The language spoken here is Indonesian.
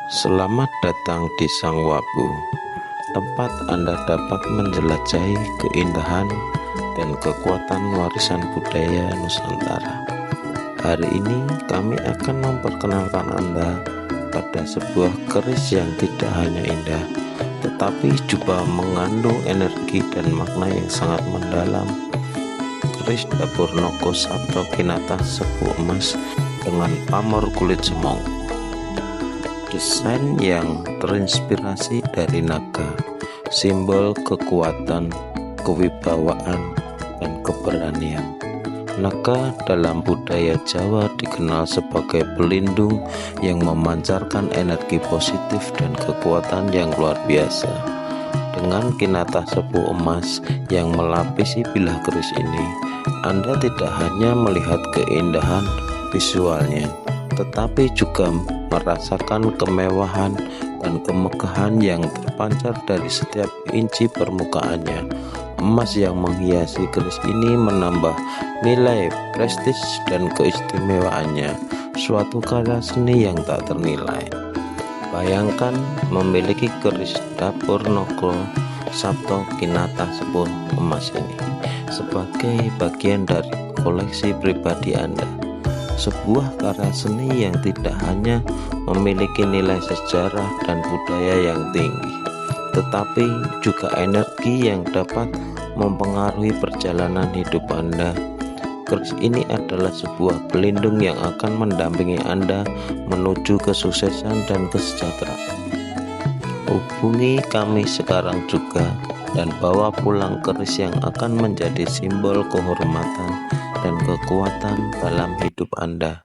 Selamat datang di Sang Wabu, tempat Anda dapat menjelajahi keindahan dan kekuatan warisan budaya Nusantara. Hari ini kami akan memperkenalkan Anda pada sebuah keris yang tidak hanya indah, tetapi juga mengandung energi dan makna yang sangat mendalam. Keris dapur Nogo Sabto Kinata Sepuh Emas dengan pamor kulit semong. Desain yang terinspirasi dari naga, simbol kekuatan, kewibawaan, dan keberanian. Naga dalam budaya Jawa dikenal sebagai pelindung yang memancarkan energi positif dan kekuatan yang luar biasa. Dengan kinata sepuh emas yang melapisi bilah keris ini, Anda tidak hanya melihat keindahan visualnya, tetapi juga merasakan kemewahan dan kemegahan yang terpancar dari setiap inci permukaannya. Emas yang menghiasi keris ini menambah nilai prestis dan keistimewaannya, suatu karya seni yang tak ternilai. Bayangkan memiliki keris dapur Nogo Sabto Kinata Sepuh Emas ini sebagai bagian dari koleksi pribadi Anda. Sebuah karya seni yang tidak hanya memiliki nilai sejarah dan budaya yang tinggi, tetapi juga energi yang dapat mempengaruhi perjalanan hidup Anda. Keris ini adalah sebuah pelindung yang akan mendampingi Anda menuju kesuksesan dan kesejahteraan. Hubungi kami sekarang juga dan bawa pulang keris yang akan menjadi simbol kehormatan dan kekuatan dalam hidup Anda.